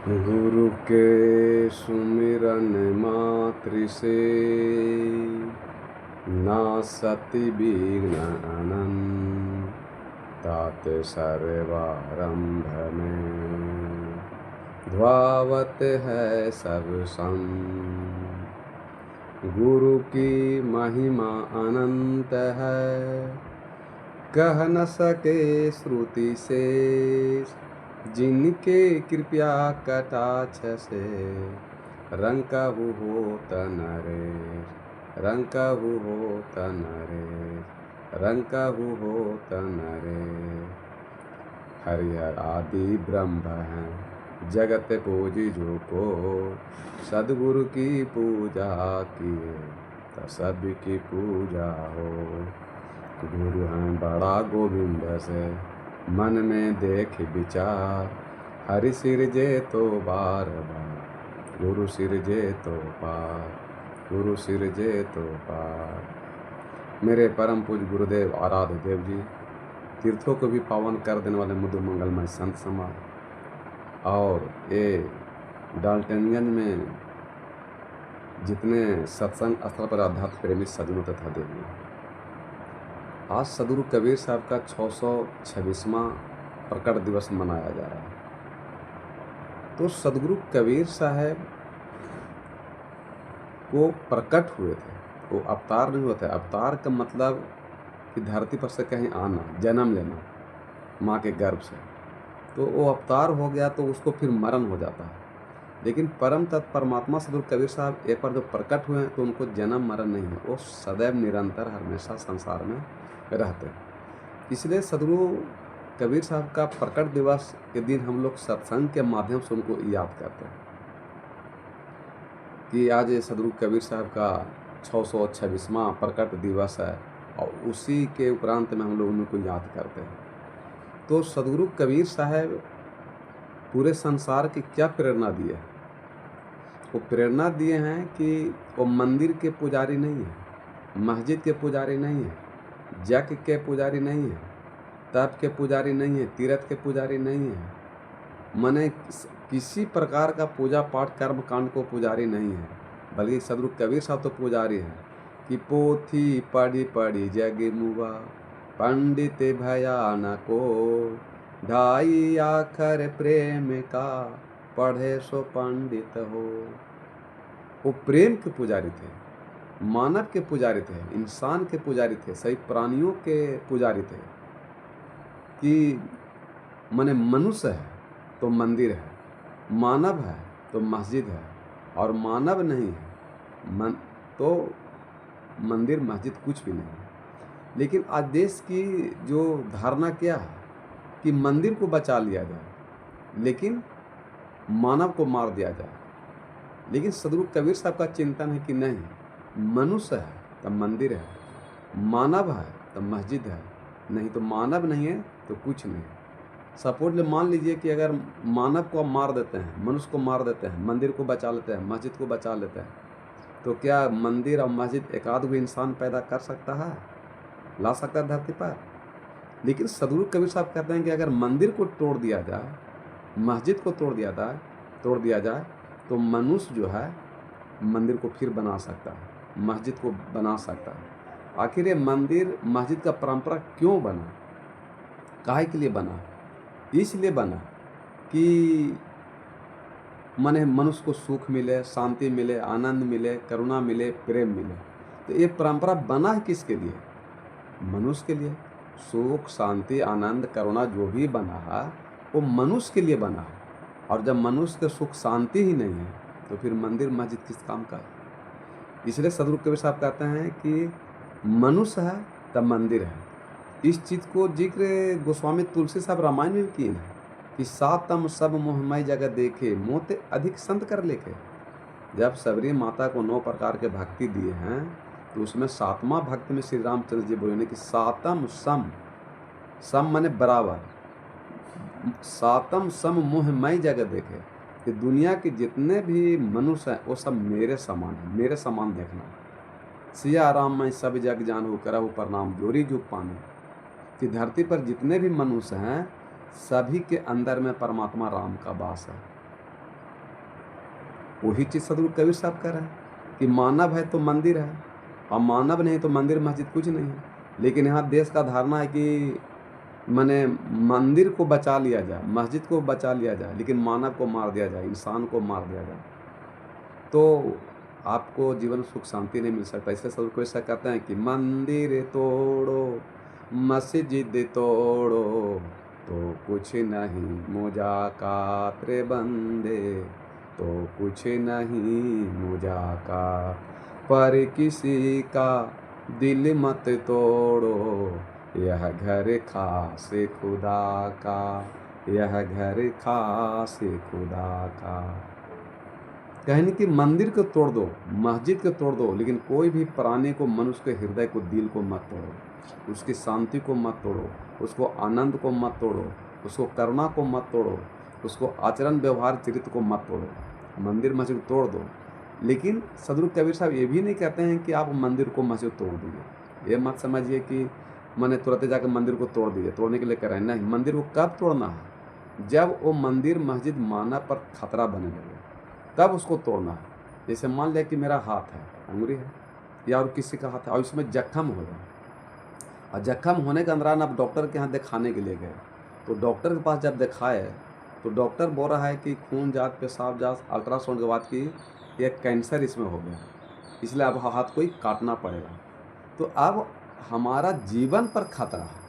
गुरु के सुमिरन मात्र से नासति विघ्न अनंत, तात सर्वारंभ में ध्वावत है सब संत। गुरु की महिमा अनंत है, कह न सके श्रुति से, जिनके कृपया कटाक्ष से रंकहु होत नरेश, रंकहु होत नरेश, रंकहु होत नरेश। हरिहर आदि ब्रह्म हैं जगत पूजी जो को, सद्गुरु की पूजा किए तो सबकी पूजा हो। गुरु हैं बड़ा गोविंद से मन में देख विचार, हरि सिरजे तो बार बार, गुरु सिरजे तो पार, गुरु सिरजे तो पार। मेरे परम पूज्य गुरुदेव आराध्य देव जी, तीर्थों को भी पावन कर देने वाले मधु मंगलमय संत समाज, और ये डाल्टनगंज में जितने सत्संग स्थल पर आध्यात्म प्रेमी सज्जनों तथा देवियों, आज सदगुरु कबीर साहब का 626वां प्रकट दिवस मनाया जा रहा है। तो सदगुरु कबीर साहब को प्रकट हुए थे, वो अवतार नहीं होते। अवतार का मतलब कि धरती पर से कहीं आना, जन्म लेना माँ के गर्भ से, तो वो अवतार हो गया तो उसको फिर मरण हो जाता है। लेकिन परम तत्व परमात्मा सदगुरु कबीर साहब एक बार जो प्रकट हुए हैं तो उनको जन्म मरण नहीं है, वो सदैव निरंतर हमेशा संसार में रहते हैं। इसलिए सदगुरु कबीर साहब का प्रकट दिवस के दिन हम लोग सत्संग के माध्यम से उनको याद करते हैं कि आज सदगुरु कबीर साहब का 626वां प्रकट दिवस है, और उसी के उपरांत में हम लोग उनको याद करते हैं। तो सदगुरु कबीर साहब पूरे संसार की क्या प्रेरणा दिए हैं? वो प्रेरणा दिए हैं कि वो मंदिर के पुजारी नहीं है, मस्जिद के पुजारी नहीं है, यज्ञ के पुजारी नहीं है, तप के पुजारी नहीं है, तीर्थ के पुजारी नहीं है, माने किसी प्रकार का पूजा पाठ कर्म कांड को पुजारी नहीं है, बल्कि सदगुरु कबीर साहब तो पुजारी हैं कि पोथी पढ़ी पढ़ी जग मुआ, पंडित भया न को, ढाई आखर प्रेम का, पढ़े सो पंडित हो। वो प्रेम के पुजारी थे, मानव के पुजारी थे, इंसान के पुजारी थे, सही प्राणियों के पुजारी थे कि माने मनुष्य है तो मंदिर है, मानव है तो मस्जिद है, और मानव नहीं है तो मंदिर मस्जिद कुछ भी नहीं है। लेकिन आज देश की जो धारणा क्या है कि मंदिर को बचा लिया जाए, लेकिन मानव को मार दिया जाए। लेकिन सदगुरु कबीर साहब का चिंतन है कि नहीं, मनुष्य है तो मंदिर है, मानव है तो मस्जिद है, नहीं तो मानव नहीं है तो कुछ नहीं। सपोज मान लीजिए कि अगर मानव को मार देते हैं, मनुष्य को मार देते हैं, मंदिर को बचा लेते हैं, मस्जिद को बचा लेते हैं, तो क्या मंदिर और मस्जिद एक आध भी इंसान पैदा कर सकता है, ला सकता है धरती पर? लेकिन सदगुरु कबीर साहब कहते हैं कि अगर मंदिर को तोड़ दिया जाए, मस्जिद को तोड़ दिया जाए तो मनुष्य जो है मंदिर को फिर बना सकता है, मस्जिद को बना सकता है। आखिर ये मंदिर मस्जिद का परंपरा क्यों बना, काहे के लिए बना? इसलिए बना कि माने मनुष्य को सुख मिले, शांति मिले, आनंद मिले, करुणा मिले, प्रेम मिले। तो ये परंपरा बना है किसके लिए? मनुष्य के लिए। सुख, शांति, आनंद, करुणा जो भी बना है वो मनुष्य के लिए बना है। और जब मनुष्य के सुख शांति ही नहीं है तो फिर मंदिर मस्जिद किस काम का? इसलिए सदगुरु कबीर साहब कहते हैं कि मनुष्य है तब मंदिर है। इस चीज़ को जिक्र गोस्वामी तुलसी साहब रामायण में भी किए हैं कि सातम सब मोहमय जगत देखे, मोते अधिक संत कर लेके। जब सबरी माता को 9 प्रकार के भक्ति दिए हैं तो उसमें 7वां भक्ति में श्री रामचंद्र जी बोले कि सातम सम, सम माने बराबर, सातम सम मोहमय जगत देखे, कि दुनिया के जितने भी मनुष्य हैं वो सब मेरे समान हैं, मेरे समान देखना। सिया राम मैं सब जग जानू, करहु प्रणाम जोरी जुग पानी, कि धरती पर जितने भी मनुष्य हैं सभी के अंदर में परमात्मा राम का वास है। वही चीज़ सदगुरु कबीर साहब कह रहे हैं कि मानव है तो मंदिर है, और मानव नहीं तो मंदिर मस्जिद कुछ नहीं है। लेकिन यहाँ देश का धारणा है कि माने मंदिर को बचा लिया जाए, मस्जिद को बचा लिया जाए, लेकिन मानव को मार दिया जाए, इंसान को मार दिया जाए, तो आपको जीवन सुख शांति नहीं मिल सकता। इसलिए सदगुरु को ऐसा कहते हैं कि मंदिर तोड़ो मस्जिद तोड़ो तो कुछ नहीं मुजाकात रे बंदे, तो कुछ नहीं मुजाकात, पर किसी का दिल मत तोड़ो, यह घर खास खुदा का, यह घर खास खुदा का। कहने कि मंदिर को तोड़ दो, मस्जिद को तोड़ दो, लेकिन कोई भी प्राणी को, मनुष्य के हृदय को, दिल को मत तोड़ो, उसकी शांति को मत तोड़ो, उसको आनंद को मत तोड़ो, उसको करुणा को मत तोड़ो, उसको आचरण व्यवहार चरित्र को मत तोड़ो। मंदिर मस्जिद तोड़ दो, लेकिन सदगुरु कबीर साहब ये भी नहीं कहते हैं कि आप मंदिर को मस्जिद तोड़ दीजिए। ये मत समझिए कि मैंने तुरंत जाकर मंदिर को तोड़ दिया, तोड़ने के लिए कह रहे हैं। नहीं, मंदिर को कब तोड़ना है? जब वो मंदिर मस्जिद मानव पर खतरा बने लगे, तब उसको तोड़ना है। जैसे मान लिया कि मेरा हाथ है, अंगुली है, या और किसी का हाथ है, और इसमें जख्म हो जाए, और जख्म होने के दौरान आप डॉक्टर के यहाँ दिखाने के लिए गए, तो डॉक्टर के पास जब दिखाए तो डॉक्टर बोल रहा है कि खून जांच, पेशाब जांच, अल्ट्रासाउंड के बाद कि यह कैंसर इसमें हो गया, इसलिए अब हाथ को ही काटना पड़ेगा। तो अब हमारा जीवन पर खतरा है,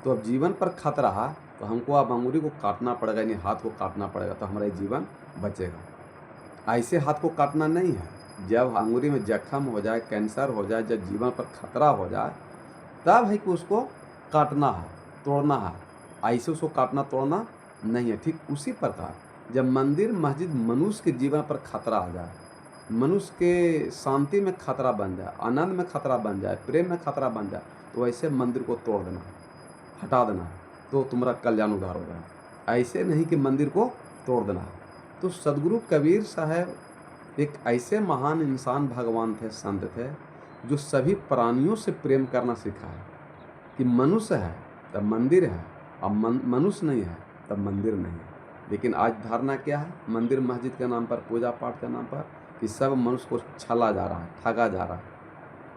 तो अब जीवन पर खतरा है तो हमको अब अंगुली को काटना पड़ेगा, यानी हाथ को काटना पड़ेगा, तो हमारा जीवन बचेगा। ऐसे हाथ को काटना नहीं है। जब अंगुली में जख्म हो जाए, कैंसर हो जाए, जब जीवन पर खतरा हो जाए, तब है कि उसको काटना है, तोड़ना है। ऐसे उसको काटना तोड़ना नहीं है। ठीक उसी प्रकार जब मंदिर मस्जिद मनुष्य के जीवन पर खतरा आ जाए, मनुष्य के शांति में खतरा बन जाए, आनंद में खतरा बन जाए, प्रेम में खतरा बन जाए, तो ऐसे मंदिर को तोड़ देना, हटा देना, तो तुम्हारा कल्याण उद्धार हो जाए। ऐसे नहीं कि मंदिर को तोड़ देना है। तो सदगुरु कबीर साहब एक ऐसे महान इंसान, भगवान थे, संत थे, जो सभी प्राणियों से प्रेम करना सिखाए कि मनुष्य है तब मंदिर है, और मनुष्य नहीं है तब मंदिर नहीं है। लेकिन आज धारणा क्या है? मंदिर मस्जिद के नाम पर, पूजा पाठ के नाम पर, कि सब मनुष्य को छला जा रहा है, ठगा जा रहा है,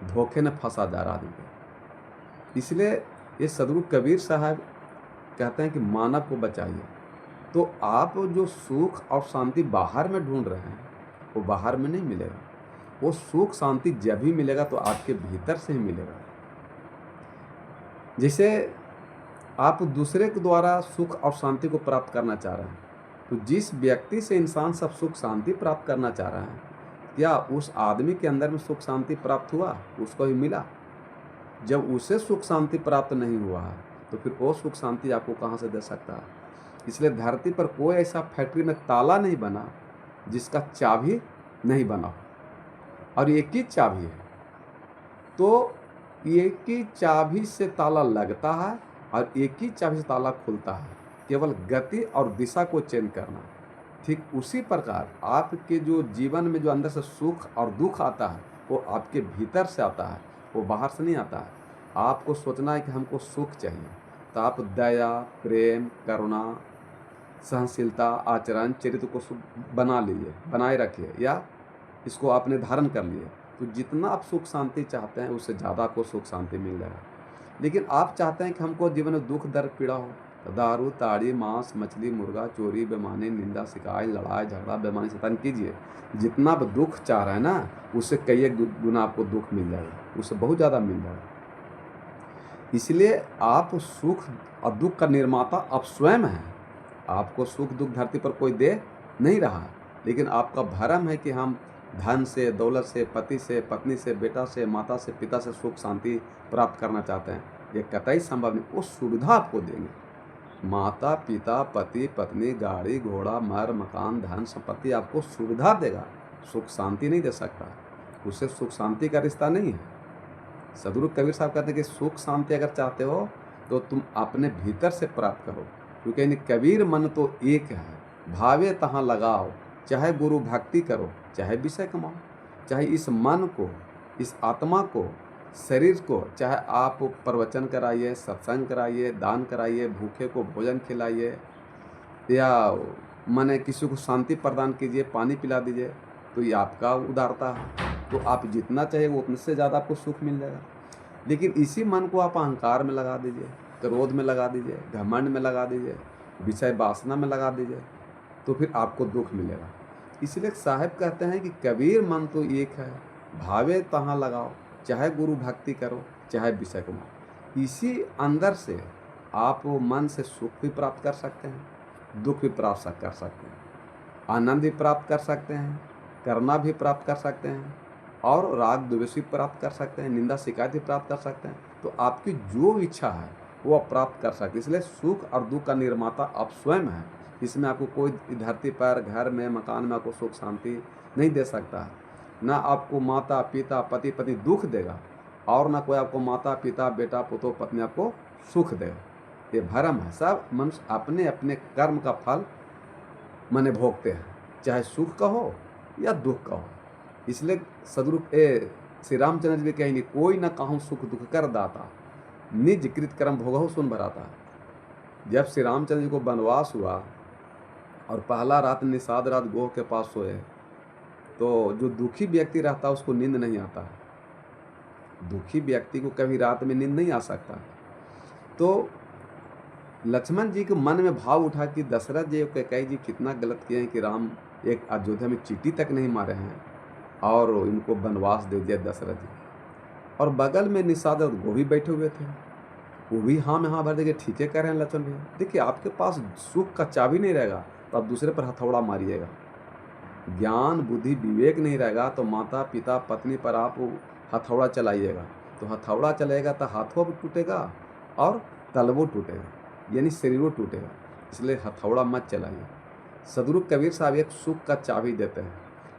धोखे में फंसा जा रहा है आदमी को। इसलिए ये सदगुरु कबीर साहब कहते हैं कि मानव को बचाइए। तो आप जो सुख और शांति बाहर में ढूंढ रहे हैं, वो बाहर में नहीं मिलेगा। वो सुख शांति जब भी मिलेगा तो आपके भीतर से ही मिलेगा। जैसे आप दूसरे के द्वारा सुख और शांति को प्राप्त करना चाह रहे हैं, तो जिस व्यक्ति से इंसान सब सुख शांति प्राप्त करना चाह रहा है, क्या उस आदमी के अंदर में सुख शांति प्राप्त हुआ? उसको ही मिला। जब उसे सुख शांति प्राप्त नहीं हुआ है, तो फिर वो सुख शांति आपको कहाँ से दे सकता है? इसलिए धरती पर कोई ऐसा फैक्ट्री में ताला नहीं बना जिसका चाबी नहीं बना, और एक ही चाबी है, तो एक ही चाबी से ताला लगता है और एक ही चाबी से ताला खुलता है, केवल गति और दिशा को चेंज करना। ठीक उसी प्रकार आपके जो जीवन में जो अंदर से सुख और दुख आता है, वो आपके भीतर से आता है, वो बाहर से नहीं आता है। आपको सोचना है कि हमको सुख चाहिए, तो आप दया, प्रेम, करुणा, सहनशीलता, आचरण, चरित्र को बना लीजिए, बनाए रखिए, या इसको आपने धारण कर लिए, तो जितना आप सुख शांति चाहते हैं उससे ज़्यादा आपको सुख शांति मिल जाएगा। लेकिन आप चाहते हैं कि हमको जीवन में दुख दर्द पीड़ा हो, तो दारू, ताड़ी, मांस, मछली, मुर्गा, चोरी, बेईमानी, निंदा, शिकायत, लड़ाई झगड़ा, बेईमानी, शैतान कीजिए। जितना आप दुख चाह रहे हैं ना, उससे कई गुना आपको दुख मिल जाएगा, उससे बहुत ज़्यादा मिल जाएगा। इसलिए आप सुख और दुख का निर्माता आप स्वयं हैं। आपको सुख दुख धरती पर कोई दे नहीं रहा, लेकिन आपका भरम है कि हम धन से, दौलत से, पति से, पत्नी से, बेटा से, माता से, पिता से सुख शांति प्राप्त करना चाहते हैं। ये कतई संभव नहीं। वो सुविधा आपको देंगे। माता, पिता, पति, पत्नी, गाड़ी घोड़ा, मर मकान, धन संपत्ति आपको सुविधा देगा, सुख शांति नहीं दे सकता। उससे सुख शांति का रिश्ता नहीं है। सदगुरु कबीर साहब कहते हैं कि सुख शांति अगर चाहते हो तो तुम अपने भीतर से प्राप्त करो, क्योंकि कबीर मन तो एक है, भावे तहाँ लगाओ। चाहे गुरु भक्ति करो, चाहे विषय कमाओ, चाहे इस मन को, इस आत्मा को, शरीर को, चाहे आप प्रवचन कराइए, सत्संग कराइए, दान कराइए, भूखे को भोजन खिलाइए, या माने किसी को शांति प्रदान कीजिए, पानी पिला दीजिए, तो ये आपका उदारता है। तो आप जितना चाहिए उतने से ज़्यादा आपको सुख मिल जाएगा। लेकिन इसी मन को आप अहंकार में लगा दीजिए, क्रोध में लगा दीजिए, घमंड में लगा दीजिए, विषय वासना में लगा दीजिए, तो फिर आपको दुख मिलेगा। इसलिए साहब कहते हैं कि कबीर मन तो एक है, भावे तहाँ लगाओ, चाहे गुरु भक्ति करो, चाहे विषय को मानो। इसी अंदर से आप मन से सुख भी प्राप्त कर सकते हैं, दुख भी प्राप्त कर सकते हैं, आनंद भी प्राप्त कर सकते हैं, करना भी प्राप्त कर सकते हैं, और राग द्वेष भी प्राप्त कर सकते हैं, निंदा शिकायत भी प्राप्त कर सकते हैं। तो आपकी जो इच्छा है वो आप प्राप्त कर सकते हैं। इसलिए सुख और दुख का निर्माता आप स्वयं हैं। इसमें आपको कोई धरती पर, घर में, मकान में आपको सुख शांति नहीं दे सकता है। ना आपको माता पिता पति पत्नी दुख देगा, और ना कोई आपको माता पिता बेटा पुत्र पत्नी आपको सुख देगा। ये भ्रम है। सब मनुष्य अपने अपने कर्म का फल माने भोगते हैं, चाहे सुख का हो या दुख का हो। इसलिए सदगुरु श्री रामचंद्र जी कहेंगे, कोई न कहूँ सुख दुख कर दाता, निज कृत कर्म भोगहु सुन भराता। जब श्री रामचंद्र जी को वनवास हुआ और पहला रात निषाद रात गोह के पास सोए, तो जो दुखी व्यक्ति रहता है उसको नींद नहीं आता है। दुखी व्यक्ति को कभी रात में नींद नहीं आ सकता। तो लक्ष्मण जी के मन में भाव उठा कि दशरथ जी और कैकेयी जी कितना गलत किए हैं कि राम एक अयोध्या में चींटी तक नहीं मारे हैं और इनको वनवास दे दिया दशरथ जी। और बगल में निषाद वो भी बैठे हुए थे, वो भी हाँ में हाँ भर देंगे, ठीक है कह रहे हैं लक्ष्मण भैया। देखिए, आपके पास सुख का चाबी नहीं रहेगा तो आप दूसरे पर हथौड़ा मारिएगा। ज्ञान बुद्धि विवेक नहीं रहेगा तो माता पिता पत्नी पर आप हथौड़ा चलाइएगा। तो हथौड़ा चलेगा तो हाथों भी टूटेगा और तलवो टूटेगा, यानी शरीरों टूटेगा। इसलिए हथौड़ा मत चलाइए। सदगुरु कबीर साहब एक सुख का चाबी देते हैं,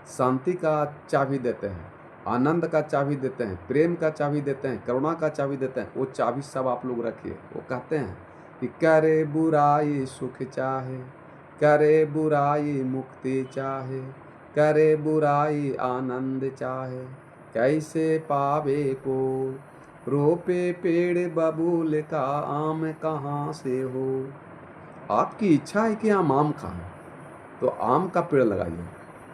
शांति का चाबी देते हैं, आनंद का चाबी देते हैं, प्रेम का चाबी देते हैं, करुणा का चाबी देते हैं। वो चाबी सब आप लोग रखिए। वो कहते हैं कि करे बुराई सुख चाहे, करे बुराई मुक्ति चाहे, करे बुराई आनंद चाहे, कैसे पावे को, रोपे पेड़ बबूल का आम कहाँ से हो। आपकी इच्छा है कि हम आम खाएं, तो आम का पेड़ लगाइए,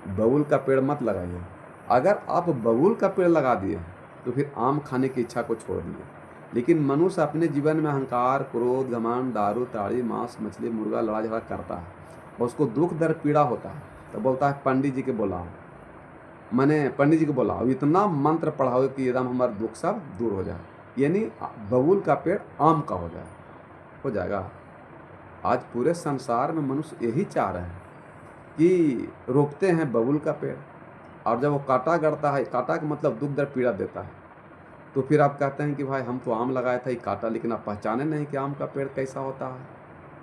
बबूल का पेड़ मत लगाइए। अगर आप बबूल का पेड़ लगा दिए तो फिर आम खाने की इच्छा को छोड़ दिए। लेकिन मनुष्य अपने जीवन में अहंकार, क्रोध, घमंड, दारू, ताड़ी, मांस, मछली, मुर्गा, लड़ा झगड़ा करता है और उसको दुख दर्द पीड़ा होता है, तो बोलता है पंडित जी के बुलाओ, मैंने पंडित जी को बुलाओ, इतना मंत्र पढ़ाओ कि एकदम हमारा दुख सब दूर हो जाए, यानी बबूल का पेड़ आम का हो जाएगा। आज पूरे संसार में मनुष्य यही चाह रहे हैं कि रोपते हैं बबूल का पेड़, और जब वो कांटा गड़ता है, कांटा का मतलब दुख दर्द पीड़ा देता है, तो फिर आप कहते हैं कि भाई हम तो आम लगाया था ये कांटा, लेकिन आप पहचाने नहीं कि आम का पेड़ कैसा होता है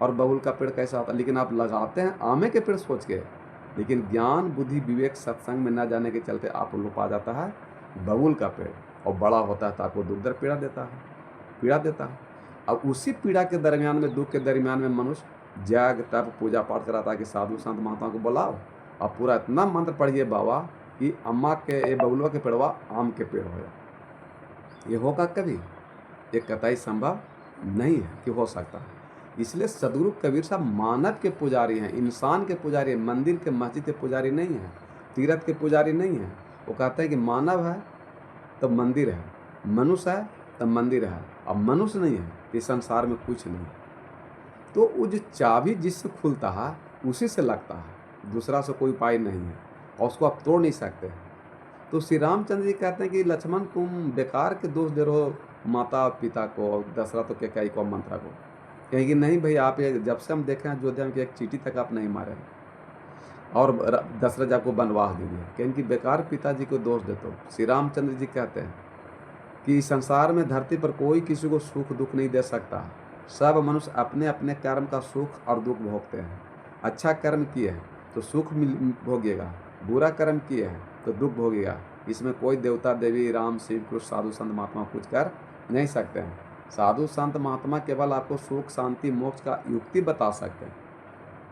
और बबूल का पेड़ कैसा होता है। लेकिन आप लगाते हैं आमे के पेड़ सोच के, लेकिन ज्ञान बुद्धि विवेक सत्संग में न जाने के चलते आप लोग पा जाता है बबूल का पेड़, और बड़ा होता है तो आपको दुख दर्द पीड़ा देता है। अब उसी पीड़ा के दरमियान में, दुख के दरमियान में मनुष्य जग तप पूजा पाठ कराता है कि साधु संत महात्मा को बुलाओ और पूरा इतना मंत्र पढ़िए बाबा कि अम्मा के बबुलवा के पेड़वा आम के पेड़ हो जाए। ये होगा कभी? ये कतई संभव नहीं है कि हो सकता है। इसलिए सदगुरु कबीर साहब मानव के पुजारी हैं, इंसान के पुजारी हैं, मंदिर के मस्जिद के पुजारी नहीं हैं, तीर्थ के पुजारी नहीं हैं। वो कहते हैं कि मानव है तो मंदिर है, मनुष्य है तो मंदिर है, अब मनुष्य नहीं है कि संसार में कुछ नहीं। तो वो जो चाबी जिससे खुलता है उसी से लगता है, दूसरा से कोई उपाय नहीं है और उसको आप तोड़ नहीं सकते। तो श्री रामचंद्र जी कहते हैं कि लक्ष्मण तुम बेकार के दोष दे रहे हो माता पिता को, दशरथ के कैकेयी को, मंत्रा को। कहेंगे नहीं भाई, आप जब से हम देखे हैं अयोध्या में कि एक चींटी तक आप नहीं मारे और दशरथ आपको वनवास दे दिया। कहेंगे बेकार पिताजी को दोष देते हो। श्री रामचंद्र जी कहते हैं कि संसार में धरती पर कोई किसी को सुख दुख नहीं दे सकता। सब मनुष्य अपने अपने कर्म का सुख और दुख भोगते हैं। अच्छा कर्म किए हैं तो सुख भोगेगा, बुरा कर्म किए हैं तो दुख भोगेगा। इसमें कोई देवता देवी राम शिव कृष्ण साधु संत महात्मा कुछ कर नहीं सकते हैं। साधु संत महात्मा केवल आपको सुख शांति मोक्ष का युक्ति बता सकते हैं।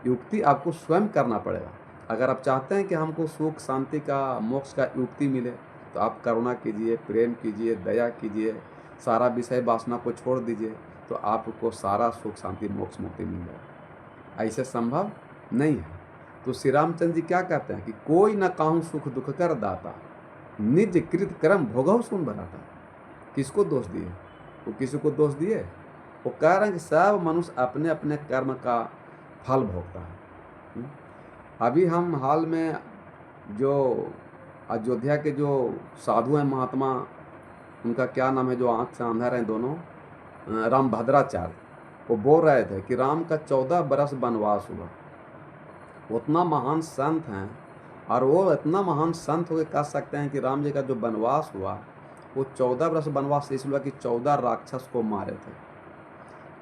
युक्ति आपको स्वयं करना पड़ेगा। अगर आप चाहते हैं कि हमको सुख शांति का मोक्ष का युक्ति मिले तो आप करुणा कीजिए, प्रेम कीजिए, दया कीजिए, सारा विषय वासना को छोड़ दीजिए, तो आपको सारा सुख शांति मोक्ष मुक्ति मिल जाएगा। ऐसे संभव नहीं है। तो श्री रामचंद्र जी क्या कहते हैं कि कोई न काहू सुख दुख कर दाता, निज कृत कर्म भोगहु सुन भराता। किसको दोष दिए? वो किसी को दोष दिए? वो कह रहे हैं कि सब मनुष्य अपने अपने कर्म का फल भोगता है। अभी हम हाल में जो अयोध्या के जो साधु हैं, महात्मा, उनका क्या नाम है, जो आँख से अंधा हैं दोनों, रामभद्राचार्य, वो बोल रहे थे कि राम का 14 बरस वनवास हुआ। उतना महान संत हैं, और वो इतना महान संत होकर कह सकते हैं कि राम जी का जो वनवास हुआ वो 14 बरस वनवास इसलिए हुआ कि 14 राक्षस को मारे थे।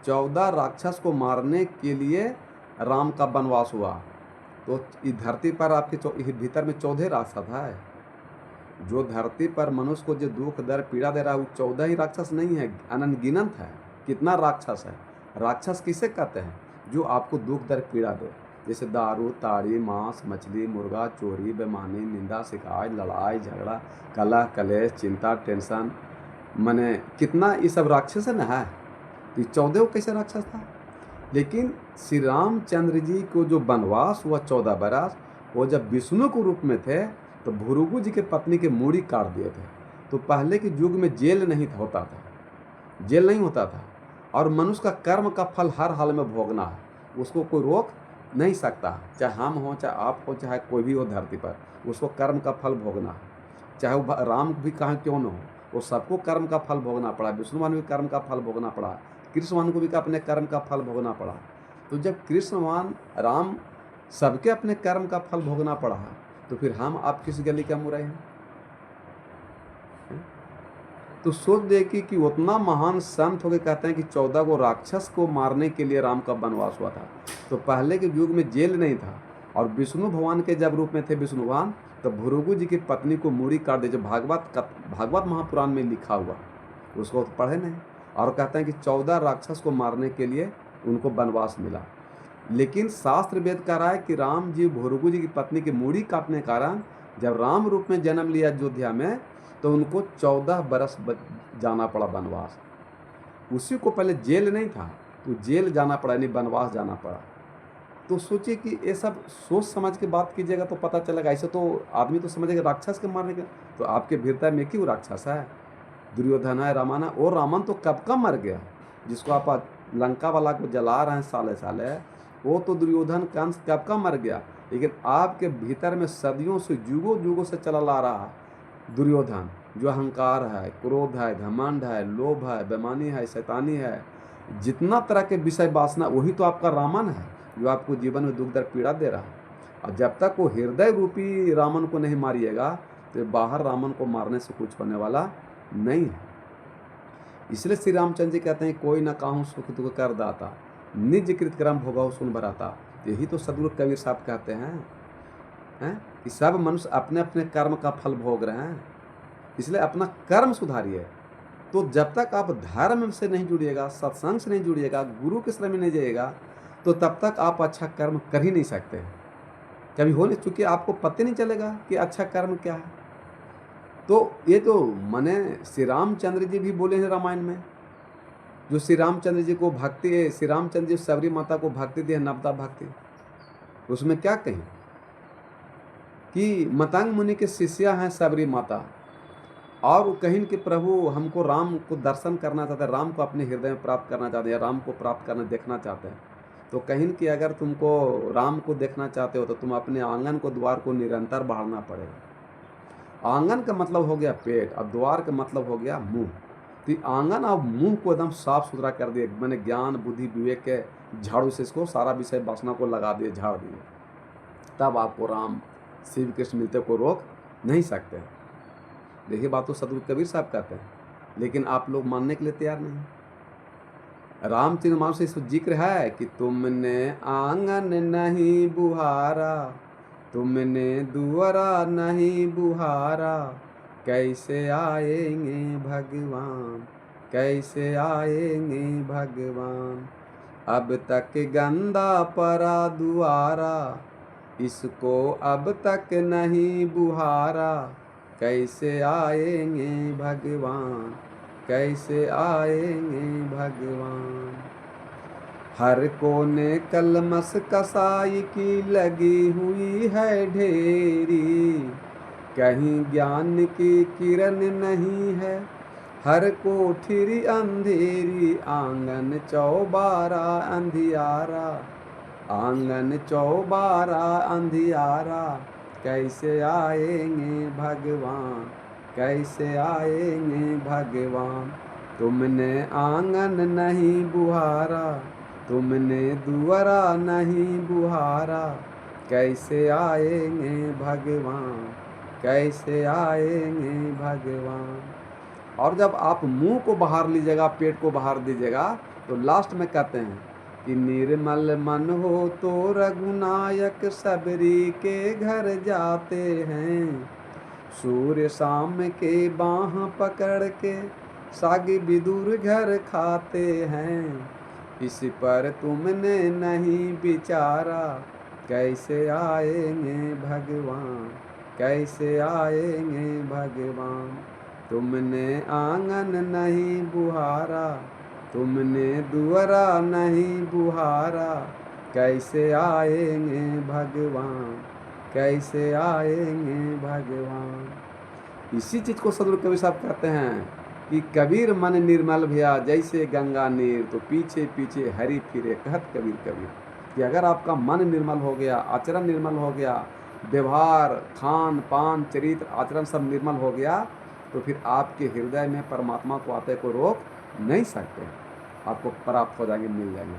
14 राक्षस को मारने के लिए राम का वनवास हुआ। तो इस धरती पर आपके भीतर में 14 राक्षस है। जो धरती पर मनुष्य को जो दुख दर्द पीड़ा दे रहा है वो 14 ही राक्षस नहीं है, अनगिनत है। कितना राक्षस है? राक्षस किसे कहते हैं? जो आपको दुख दर्द पीड़ा दे, जैसे दारू, ताड़ी, मांस, मछली, मुर्गा, चोरी, बेईमानी, निंदा, शिकायत, लड़ाई झगड़ा, कलह कलेश, चिंता, टेंशन, माने कितना ये सब राक्षस है ना है। तो 14 कैसे राक्षस था? लेकिन श्री रामचंद्र जी को जो वनवास हुआ 14 बरस, वो जब विष्णु के रूप में थे तो भृगु जी के पत्नी के मूड़ी काट दिए थे। तो पहले के युग में जेल नहीं होता था, जेल नहीं होता था, और मनुष्य का कर्म का फल हर हाल में भोगना है, उसको कोई रोक नहीं सकता। चाहे हम हों, चाहे आप हो, चाहे कोई भी हो धरती पर, उसको कर्म का फल भोगना है। चाहे वो राम भी कहाँ क्यों न हो, वो सबको कर्म का फल भोगना पड़ा। विष्णु भगवान भी कर्म का फल भोगना पड़ा, कृष्ण भगवान को भी अपने कर्म का फल भोगना पड़ा। तो जब कृष्ण भगवान राम सबके अपने कर्म का फल भोगना पड़ा, तो फिर हम आप किस गली का मुरई हैं? तो सोच देखिए कि उतना महान संत होकर कहते हैं कि 14 को राक्षस को मारने के लिए राम का वनवास हुआ था। तो पहले के युग में जेल नहीं था, और विष्णु भगवान के जब रूप में थे विष्णु भगवान, तो भृगु जी की पत्नी को मूड़ी काट दी। जो भागवत महापुराण में लिखा हुआ, उसको तो पढ़े नहीं, और कहते हैं कि 14 राक्षस को मारने के लिए उनको वनवास मिला। लेकिन शास्त्र वेद कह रहा है कि राम जी भृगु जी की पत्नी की मूड़ी काटने के कारण जब राम रूप में जन्म लिया अयोध्या में, तो उनको 14 बरस जाना पड़ा वनवास। उसी को पहले जेल नहीं था, तो जेल जाना पड़ा, यानी वनवास जाना पड़ा। तो सोचिए कि ये सब सोच समझ के बात कीजिएगा तो पता चलेगा। ऐसे तो आदमी तो समझेगा राक्षस के मारने के, तो आपके भीतर में क्यों राक्षस है? दुर्योधन है, रामायण है। और रावण तो कब का मर गया, जिसको आप लंका वाला को जला रहे हैं साले साले, वो तो दुर्योधन कंस कब का मर गया। लेकिन आपके भीतर में सदियों से, युगों युगों से चला ला रहा है दुर्योधन, जो अहंकार है, क्रोध है, घमंड है, लोभ है, बेईमानी है, शैतानी है, जितना तरह के विषय वासना, वही तो आपका रावण है, जो आपको जीवन में दुख दर्द पीड़ा दे रहा है। और जब तक वो हृदय रूपी रावण को नहीं मारिएगा, तो बाहर रावण को मारने से कुछ होने वाला नहीं है। इसलिए श्री रामचंद्र जी कहते हैं कोई न काहू सुख दुख कर दाता, निज कृत कर्म भोगहु सुन भराता। यही तो सदगुरु कबीर साहब कहते हैं कि सब मनुष्य अपने अपने कर्म का फल भोग रहे हैं। इसलिए अपना कर्म सुधारिए। तो जब तक आप धर्म से नहीं जुड़िएगा, सत्संग से नहीं जुड़िएगा, गुरु के शरण में नहीं जाइएगा, तो तब तक आप अच्छा कर्म कर ही नहीं सकते। कभी हो नहीं, चूँकि आपको पता नहीं चलेगा कि अच्छा कर्म क्या है। तो ये तो मने श्री रामचंद्र जी भी बोले हैं रामायण में, जो श्री रामचंद्र जी को भक्ति, श्री रामचंद्र जी सबरी माता को भक्ति दी है, नवदा भक्ति। उसमें क्या कहें कि मतंग मुनि के शिष्या हैं सबरी माता, और कहीं कि प्रभु हमको राम को दर्शन करना चाहते हैं, राम को अपने हृदय में प्राप्त करना चाहते हैं, राम को प्राप्त करना देखना चाहते हैं। तो कहीं कि अगर तुमको राम को देखना चाहते हो तो तुम अपने आंगन को, द्वार को निरंतर बढ़ाना पड़ेगा। आंगन का मतलब हो गया पेट, और द्वार का मतलब हो गया मुंह। तो आंगन और मुंह को एकदम साफ सुथरा कर दिए, मैंने ज्ञान बुद्धि विवेक के झाड़ू से इसको सारा विषय वासना को लगा दिए, झाड़ दिए, तब आपको राम शिव कृष्ण मिलते को रोक नहीं सकते। देखिए बात तो सदगुरु कबीर साहब कहते हैं, लेकिन आप लोग मानने के लिए तैयार नहीं। रामचरित मानस से इसमें जिक्र है कि तुमने आंगन नहीं बुहारा, तुमने दुआरा नहीं बुहारा, कैसे आएंगे भगवान, कैसे आएंगे भगवान। अब तक गंदा परा दुआरा, इसको अब तक नहीं बुहारा, कैसे आएंगे भगवान, कैसे आएंगे भगवान। हर कोने कलमस कसाई की लगी हुई है ढेरी, कहीं ज्ञान की किरण नहीं है, हर कोठरी अंधेरी। आंगन चौबारा अंधियारा, आंगन चौबारा अंधियारा, कैसे आएंगे भगवान, कैसे आएंगे भगवान। तुमने आंगन नहीं बुहारा, तुमने दुआरा नहीं बुहारा, कैसे आएंगे भगवान, कैसे आएंगे भगवान। और जब आप मुंह को बाहर लीजिएगा, पेट को बाहर दीजिएगा, तो लास्ट में कहते हैं कि निर्मल मन हो तो रघुनायक सबरी के घर जाते हैं, सूर्य शाम के बाह पकड़ के साग विदुर घर खाते हैं। इस पर तुमने नहीं विचारा, कैसे आएंगे भगवान, कैसे आएंगे भगवान। तुमने आंगन नहीं बुहारा, तुमने दुआरा नहीं बुहारा, कैसे आएंगे भगवान, कैसे आएंगे भगवान। इसी चीज़ को सदगुरु कबीर साहब कहते हैं कि कबीर मन निर्मल भया जैसे गंगा नीर, तो पीछे पीछे हरि फिरे कहत कबीर कबीर। कि अगर आपका मन निर्मल हो गया, आचरण निर्मल हो गया, व्यवहार खान पान चरित्र आचरण सब निर्मल हो गया, तो फिर आपके हृदय में परमात्मा को आते को रोक नहीं सकते, आपको प्राप्त हो जाएंगे, मिल जाएंगे।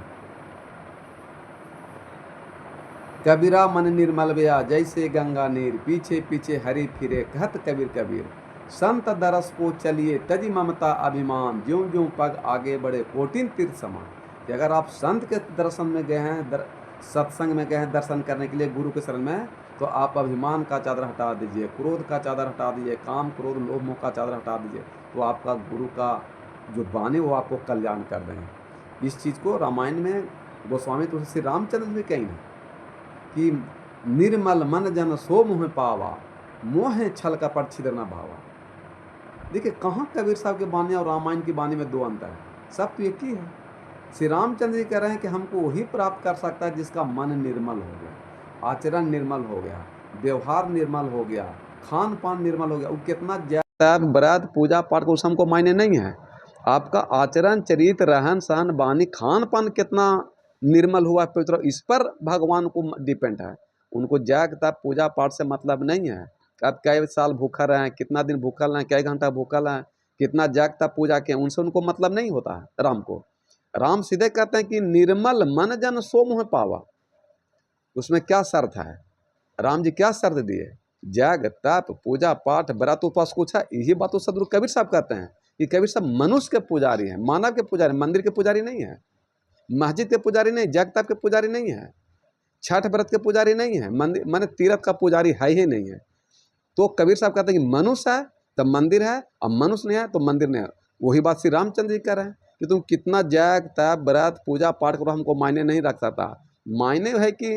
कबीरा मन निर्मल भया जैसे गंगा नीर, पीछे पीछे हरि फिरे कहत कबीर कबीर। संत दरस को चलिए तजी ममता अभिमान, ज्यों ज्यों पग आगे बढ़े कोटिन तीर्थ समान। कि अगर आप संत के दर्शन में गए हैं, सत्संग में गए हैं दर्शन करने के लिए गुरु के शरण में, तो आप अभिमान का चादर हटा दीजिए, क्रोध का चादर हटा दीजिए, काम क्रोध लोभ मोह का चादर हटा दीजिए, तो आपका गुरु का जो बानी वो आपको कल्याण कर देंगे। इस चीज़ को रामायण में गोस्वामी तुलसी रामचंद्र भी कहीं है कि निर्मल मन जन सो मुँह पावा, मोह छल कपट छिद्र न भावा। देखिए कहाँ कबीर साहब के बानी और रामायण की बानी में दो अंतर है, सब तो एक ही है। श्री रामचंद्र जी कह रहे हैं कि हमको वही प्राप्त कर सकता है जिसका मन निर्मल हो गया, आचरण निर्मल हो गया, व्यवहार निर्मल हो गया, खान पान निर्मल हो गया। वो कितना ज्यादा व्रत पूजा पाठ को हमको मायने नहीं है, आपका आचरण चरित्र रहन सहन बानी खान पान कितना निर्मल हुआ पवित्र, इस पर भगवान को डिपेंड है। उनको जाग तब पूजा पाठ से मतलब नहीं है, अब कई साल भूखा रहे हैं, कितना दिन भूखल हैं, कई घंटा भूखल हैं, कितना जाग तब पूजा किए, उनसे उनको मतलब नहीं होता है। राम को राम सीधे कहते हैं कि निर्मल मन जन सो मुँह पावा। उसमें क्या शर्त है, राम जी क्या शर्त दिए, जाग तप पूजा पाठ व्रत उपवास कुछ है। यही बात तो सदगुरु कबीर साहब कहते हैं कि कबीर साहब मनुष्य के पुजारी हैं, मानव के पुजारी, मंदिर के पुजारी नहीं है, मस्जिद के पुजारी नहीं, जग तप के पुजारी नहीं है, छठ व्रत के पुजारी नहीं है, मंदिर माने तीर्थ का पुजारी है ही नहीं है। तो कबीर साहब कहते हैं कि मनुष्य है तब मंदिर है, और मनुष्य नहीं है तो मंदिर नहीं है। वही बात श्री रामचंद्र जी कह रहे हैं कि तुम कितना जग तप व्रत पूजा पाठ करो, हमको मायने नहीं रख सकता। मायने है कि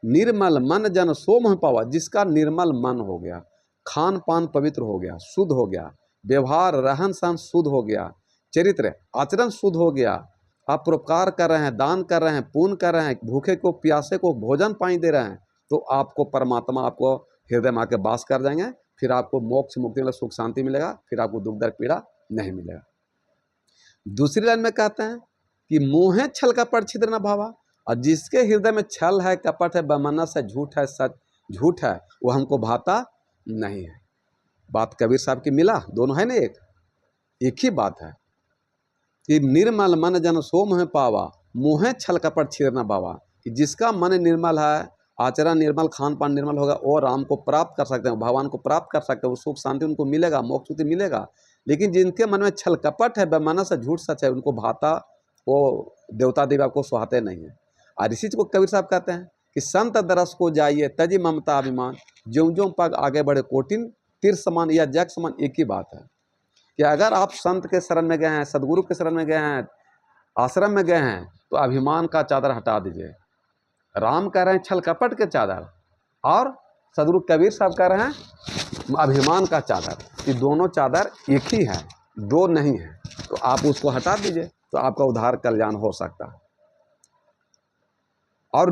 निर्मल मन जन सो मुँह पावा, जिसका निर्मल मन हो गया, खान पान पवित्र हो गया, शुद्ध हो गया, व्यवहार रहन सहन शुद्ध हो गया, चरित्र आचरण शुद्ध हो गया, आप परोपकार कर रहे हैं, दान कर रहे हैं, पुण्य कर रहे हैं, भूखे को प्यासे को भोजन पानी दे रहे हैं, तो आपको परमात्मा आपको हृदय में आके वास कर जाएंगे। फिर आपको मोक्ष मुक्ति में सुख शांति मिलेगा, फिर आपको दुख दर्द पीड़ा नहीं मिलेगा। दूसरी लाइन में कहते हैं कि मोहे छल कपट छिद्र न भावा, और जिसके हृदय में छल है, कपट है, बेमनस है, झूठ है, सच झूठ है, वो हमको भाता नहीं है। बात कबीर साहब की मिला, दोनों है ना, एक ही बात है कि निर्मल मन जन सो मुँह पावा, मोहे छल कपट छिद्र न भावा। कि जिसका मन निर्मल है, आचरण निर्मल, खान पान निर्मल होगा, और राम को प्राप्त कर सकते हैं, भगवान को प्राप्त कर सकते हैं, वो सुख शांति उनको मिलेगा, मोक्ष मुक्ति मिलेगा। लेकिन जिनके मन में छल कपट है, बेमानस है, झूठ सच है, उनको भाता वो देवता देवी आपको सुहाते नहीं है। और इसी को कबीर साहब कहते हैं कि संत दरस को जाइए तजी ममता अभिमान, ज्यों ज्यों पग आगे बढ़े कोटिन तीर्थ समान या जग समान। एक ही बात है कि अगर आप संत के शरण में गए हैं, सदगुरु के शरण में गए हैं, आश्रम में गए हैं, तो अभिमान का चादर हटा दीजिए। राम कह रहे हैं छल कपट के चादर, और सदगुरु कबीर साहब कह रहे हैं अभिमान का चादर। ये दोनों चादर एक ही है, दो नहीं है। तो आप उसको हटा दीजिए, तो आपका उद्धार कल्याण हो सकता है। और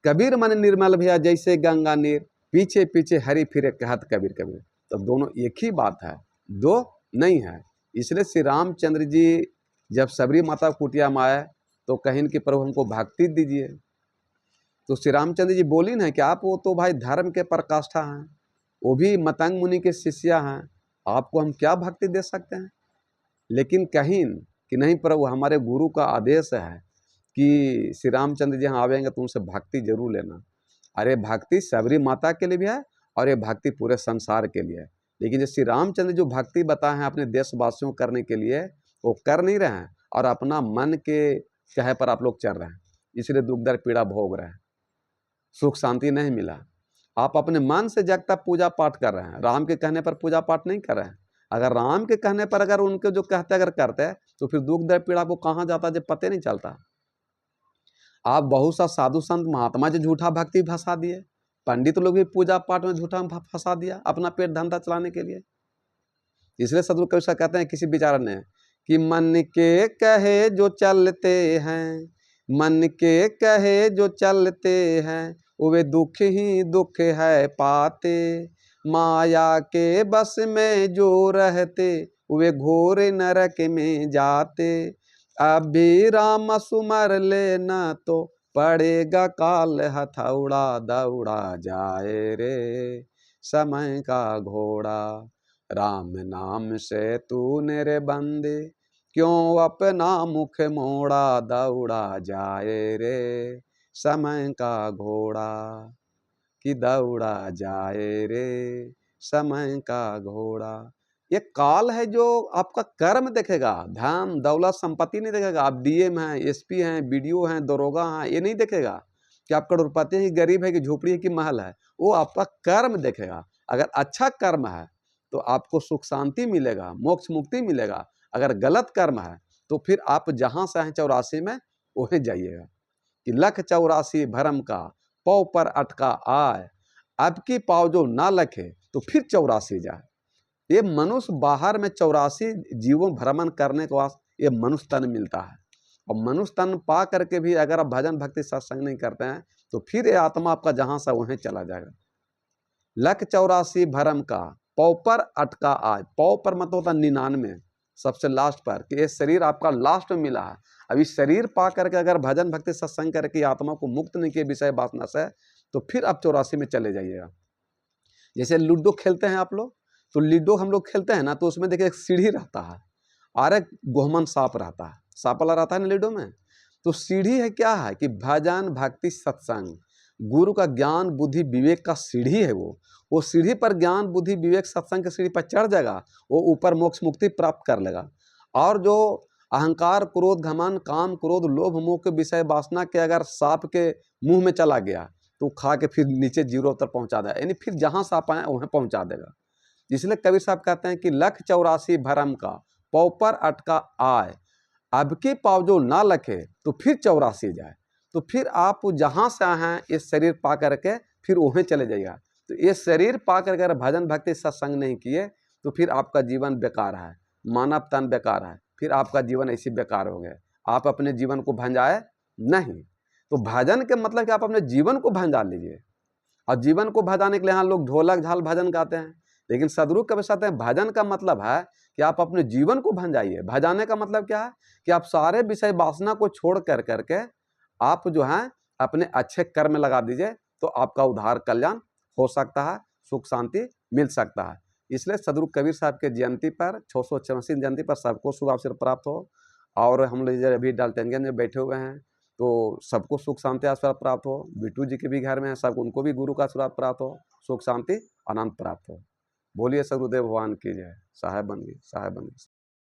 कबीर मन निर्मल भैया जैसे गंगा नीर, पीछे पीछे हरी फिरे कहत कबीर कबीर। तो दोनों एक ही बात है, दो नहीं है। इसलिए श्री रामचंद्र जी जब सबरी माता कुटिया में आए तो कहीं कि प्रभु हमको भक्ति दीजिए, तो श्री रामचंद्र जी बोली ना कि आप वो तो भाई धर्म के पराकाष्ठा हैं, वो भी मतंग मुनि के शिष्या हैं, आपको हम क्या भक्ति दे सकते हैं। लेकिन कहीं कि नहीं प्रभु, हमारे गुरु का आदेश है कि श्री रामचंद्र जी यहाँ आवेंगे तो उनसे भक्ति जरूर लेना। अरे भक्ति सबरी माता के लिए भी है और ये भक्ति पूरे संसार के लिए है। लेकिन जो श्री रामचंद्र जो भक्ति बताए हैं अपने देशवासियों करने के लिए, वो कर नहीं रहे हैं और अपना मन के कहे पर आप लोग चल रहे हैं, इसलिए दुख दर्द पीड़ा भोग रहे हैं, सुख शांति नहीं मिला। आप अपने मन से जगता पूजा पाठ कर रहे हैं, राम के कहने पर पूजा पाठ नहीं कर रहे हैं। अगर राम के कहने पर अगर उनके जो कहते अगर करते हैं तो फिर दुख दर्द पीड़ा को कहाँ जाता जब पते नहीं चलता। आप बहुत सा साधु संत महात्मा जो झूठा भक्ति फंसा दिए, पंडित लोग भी पूजा पाठ में झूठा फंसा दिया अपना पेट धंधा चलाने के लिए। इसलिए सदगुरु कबीर साहब कहते हैं किसी विचार ने कि मन के कहे जो चलते हैं, मन के कहे जो चलते हैं, वे दुख ही दुख है पाते, माया के बस में जो रहते, वे घोर नरक में जाते। अभी राम सुमर लेना तो पड़ेगा काल हथौड़ा, दौड़ा जाए रे समय का घोड़ा। राम नाम से तूने रे बंदे, क्यों अपना मुख मोड़ा, दौड़ा जाए रे समय का घोड़ा, कि दौड़ा जाए रे समय का घोड़ा। ये काल है जो आपका कर्म देखेगा, धन दौलत संपत्ति नहीं देखेगा। आप डीएम हैं, एसपी हैं, बीडीओ हैं, दरोगा हैं, ये नहीं देखेगा कि आप करोड़पति है कि गरीब है कि झोपड़ी है कि महल है। वो आपका कर्म देखेगा। अगर अच्छा कर्म है तो आपको सुख शांति मिलेगा, मोक्ष मुक्ति मिलेगा। अगर गलत कर्म है तो फिर आप जहाँ से हैं 84 में वहीं जाइएगा कि लख 84 भरम का पौ पर अटका आए, अब की पाव जो ना लखे तो फिर 84 जाए। ये मनुष्य बाहर में 84 जीवों भ्रमण करने के बाद ये मनुष्य तन मिलता है, और मनुष्य तन पा करके भी अगर आप भजन भक्ति सत्संग नहीं करते हैं तो फिर ये आत्मा आपका जहाँ से वहीं चला जाएगा। लख 84 भरम का पौ पर अटका आए, पौ पर मतलब होता 99 सबसे लास्ट पर, कि ये शरीर आपका लास्ट में मिला है। अभी शरीर पा करके अगर भजन भक्ति सत्संग करके आत्मा को मुक्त नहीं किए विषय वासना से, तो फिर आप 84 में चले जाइएगा। जैसे लूडो खेलते हैं आप लोग, तो लूडो हम लोग खेलते हैं ना, तो उसमें देखिए एक सीढ़ी रहता है और एक गोहमन सांप रहता है, सांप वाला रहता है ना लूडो में। तो सीढ़ी है क्या है कि भजन भक्ति सत्संग, गुरु का ज्ञान बुद्धि विवेक का सीढ़ी है। वो सीढ़ी पर ज्ञान बुद्धि विवेक सत्संग की सीढ़ी पर चढ़ जाएगा, वो ऊपर मोक्ष मुक्ति प्राप्त कर लेगा। और जो अहंकार क्रोध घमंड काम क्रोध लोभ मोह के विषय वासना के अगर सांप के मुंह में चला गया तो खा के फिर नीचे जीरो तक पहुंचा देगा, यानी फिर जहां सांप आए वहीं पहुंचा देगा। इसलिए कबीर साहब कहते हैं कि लख 84 भरम का पौ पर अटका आए, अब के पाव जो ना लखे तो फिर 84 जाए। तो फिर आप जहां से आए हैं इस शरीर पा करके फिर वहीं चले जाइएगा। तो ये शरीर पा करके अगर भजन भक्ति सत्संग नहीं किए तो फिर आपका जीवन बेकार है, मानव तन बेकार है, फिर आपका जीवन ऐसे बेकार हो गया। आप अपने जीवन को भंजाए नहीं। तो भजन के मतलब कि आप अपने जीवन को भंजा लीजिए, और जीवन को भजाने के लिए यहाँ लोग ढोलक झाल भजन गाते हैं, लेकिन सदगुरु कबीर कहते हैं भजन का मतलब है कि आप अपने जीवन को भंजाइए। भजाने का मतलब क्या है कि आप सारे विषय वासना को छोड़ कर करके आप जो है अपने अच्छे कर्म लगा दीजिए, तो आपका उद्धार कल्याण हो सकता है, सुख शांति मिल सकता है। इसलिए सदगुरु कबीर साहब के जयंती पर 686 जयंती पर सबको शुभ अवसर प्राप्त हो। और हम लोग अभी डाल्टनगंज में बैठे हुए हैं तो सबको सुख शांति आशीर्वाद प्राप्त हो। बिट्टू जी के भी घर में है, सब उनको भी गुरु का आशीर्वाद प्राप्त हो, सुख शांति आनंद प्राप्त हो। बोलिए सदगुरुदेव भगवान की जय। साहेब बन गई, साहेब बन गई।